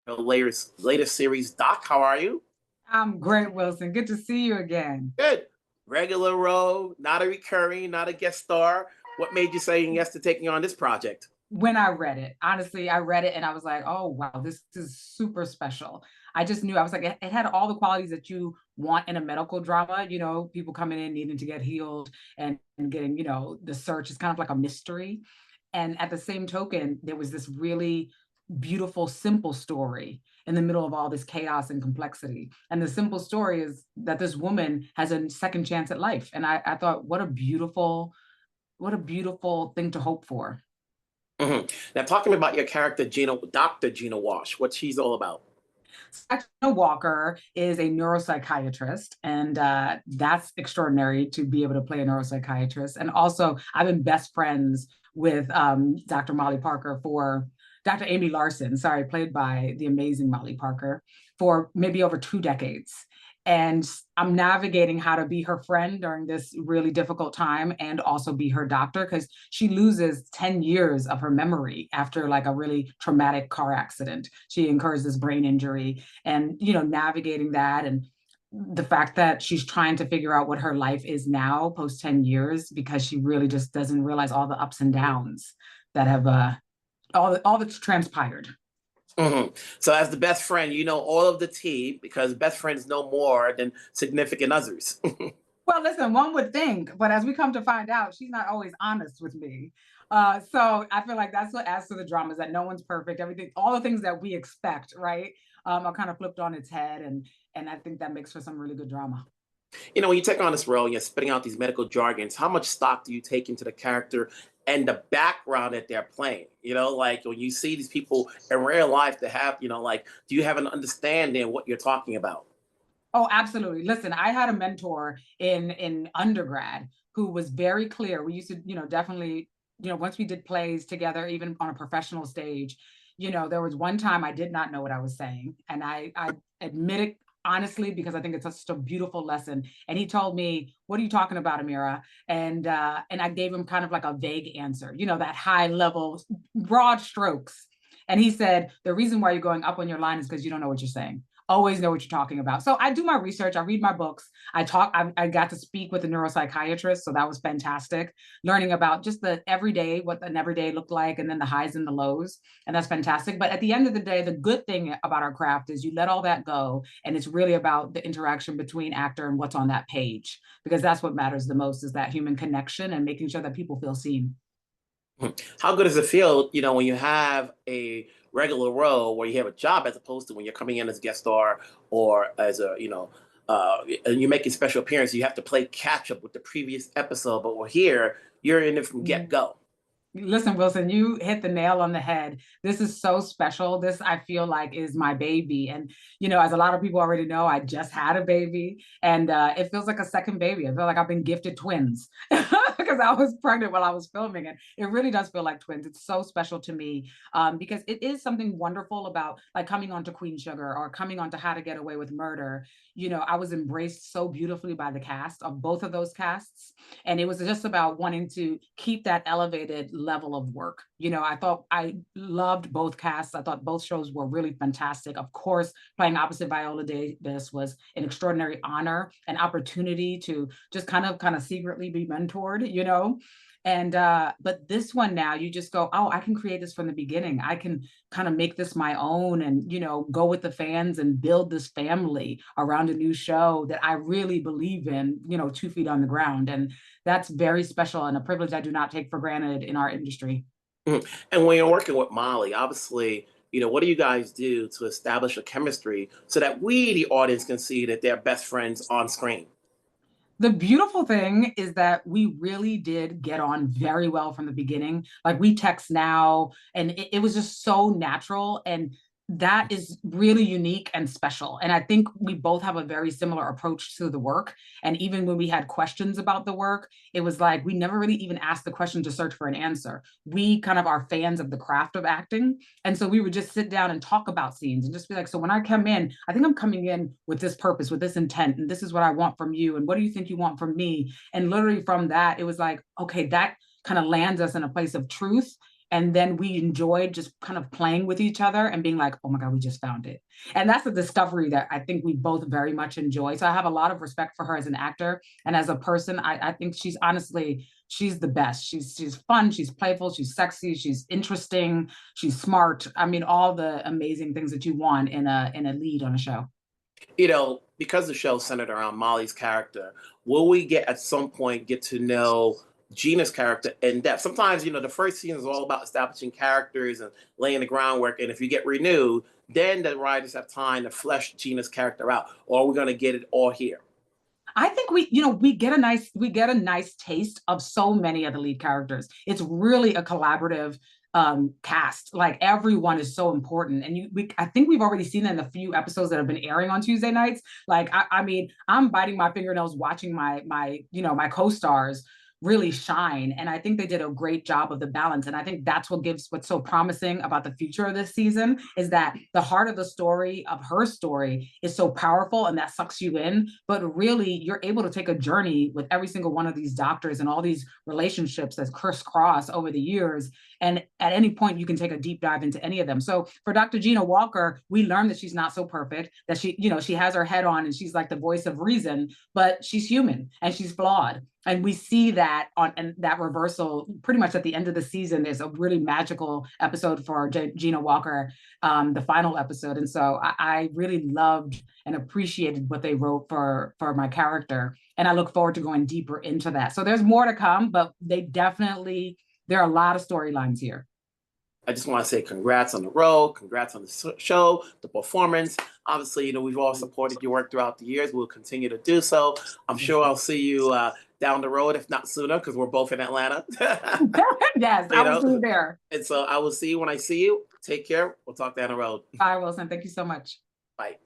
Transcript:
the latest series. Doc, how are you? I'm great, Wilson. Good to see you again. Good. Regular role, not a recurring, not a guest star. What made you say yes to taking on this project? When I read it, honestly, I read it and I was like, oh, wow, this is super special. I just knew, I was like, it had all the qualities that you want in a medical drama, people coming in needing to get healed and getting, the search is kind of like a mystery. And at the same token, there was this really beautiful, simple story in the middle of all this chaos and complexity. And the simple story is that this woman has a second chance at life. And I thought, what a beautiful thing to hope for. Hmm. Now, talking about your character, Dr. Gina Wash, what she's all about. Sakina Walker is a neuropsychiatrist, and that's extraordinary to be able to play a neuropsychiatrist. And also, I've been best friends with Dr. Molly Parker for Dr. Amy Larsen, sorry, played by the amazing Molly Parker, for maybe over 2 decades. And I'm navigating how to be her friend during this really difficult time and also be her doctor because she loses 10 years of her memory after like a really traumatic car accident. She incurs this brain injury and, navigating that and the fact that she's trying to figure out what her life is now post 10 years because she really just doesn't realize all the ups and downs that have all that's transpired. Hmm. So, as the best friend, you know all of the tea because best friends know more than significant others. Well, listen, one would think, but as we come to find out, she's not always honest with me. So I feel like that's what adds to the drama is that no one's perfect. Everything, all the things that we expect, right, are kind of flipped on its head, and I think that makes for some really good drama. When you take on this role and you're spitting out these medical jargons, how much stock do you take into the character and the background that they're playing? Like when you see these people in real life that have, like, do you have an understanding of what you're talking about? Oh, absolutely. Listen, I had a mentor in undergrad who was very clear. We used to, definitely, once we did plays together, even on a professional stage, there was one time I did not know what I was saying, and I admit it honestly because I think it's such a beautiful lesson. And he told me, "What are you talking about, Amirah?" And I gave him kind of like a vague answer, that high level, broad strokes. And he said, "The reason why you're going up on your line is because you don't know what you're saying. Always know what you're talking about." So I do my research, I read my books, I got to speak with a neuropsychiatrist, so that was fantastic. Learning about just the everyday, what an everyday looked like, and then the highs and the lows, and that's fantastic. But at the end of the day, the good thing about our craft is you let all that go, and it's really about the interaction between actor and what's on that page, because that's what matters the most is that human connection and making sure that people feel seen. How good does it feel, when you have a regular role where you have a job as opposed to when you're coming in as a guest star or as and you're making special appearance, you have to play catch up with the previous episode. But we're here, you're in it from get go. Listen, Wilson, you hit the nail on the head. This is so special. This, I feel like, is my baby. And, as a lot of people already know, I just had a baby and it feels like a second baby. I feel like I've been gifted twins because I was pregnant while I was filming it. It really does feel like twins. It's so special to me because it is something wonderful about like coming onto Queen Sugar or coming onto How to Get Away with Murder. I was embraced so beautifully by the cast of both of those casts. And it was just about wanting to keep that elevated level of work. I thought I loved both casts. I thought both shows were really fantastic. Of course, playing opposite Viola Davis was an extraordinary honor, an opportunity to just kind of secretly be mentored, And but this one now you just go, oh, I can create this from the beginning. I can kind of make this my own and go with the fans and build this family around a new show that I really believe in, 2 feet on the ground. And that's very special and a privilege I do not take for granted in our industry. Mhm. And when you're working with Molly, obviously, what do you guys do to establish a chemistry so that we, the audience, can see that they're best friends on screen? The beautiful thing is that we really did get on very well from the beginning. Like we text now, and it was just so natural. And that is really unique and special. And I think we both have a very similar approach to the work. And even when we had questions about the work, it was like we never really even asked the question to search for an answer. We kind of are fans of the craft of acting. And so we would just sit down and talk about scenes and just be like, so when I come in, I think I'm coming in with this purpose, with this intent, and this is what I want from you. And what do you think you want from me? And literally from that, it was like, okay, that kind of lands us in a place of truth And then we enjoyed just kind of playing with each other and being like, oh my God, we just found it. And that's a discovery that I think we both very much enjoy. So I have a lot of respect for her as an actor. And as a person, I think she's honestly, she's the best. She's fun, she's playful, she's sexy, she's interesting, she's smart. I mean, all the amazing things that you want in a lead on a show. Because the show's centered around Molly's character, will we get at some point get to know Gina's character in depth? Sometimes, the first season is all about establishing characters and laying the groundwork. And if you get renewed, then the writers have time to flesh Gina's character out. Or are we going to get it all here? I think we get a nice taste of so many of the lead characters. It's really a collaborative cast. Like everyone is so important, and I think we've already seen it in the few episodes that have been airing on Tuesday nights. Like I mean, I'm biting my fingernails watching my co-stars really shine, and I think they did a great job of the balance. And I think that's what's so promising about the future of this season is that the heart of the story of her story is so powerful, and that sucks you in. But really, you're able to take a journey with every single one of these doctors and all these relationships that's crisscross over the years. And at any point, you can take a deep dive into any of them. So for Dr. Gina Walker, we learned that she's not so perfect, that she has her head on and she's like the voice of reason, but she's human and she's flawed. And we see that and that reversal pretty much at the end of the season. There's a really magical episode for Gina Walker, the final episode. And so I really loved and appreciated what they wrote for my character. And I look forward to going deeper into that. So there's more to come, but there are a lot of storylines here. I just want to say congrats on the role, congrats on the show, the performance. Obviously, we've all supported your work throughout the years. We'll continue to do so. I'm sure I'll see you down the road, if not sooner, because we're both in Atlanta. Yes, I will see you there. And so I will see you when I see you. Take care. We'll talk down the road. Bye, Wilson. Thank you so much. Bye.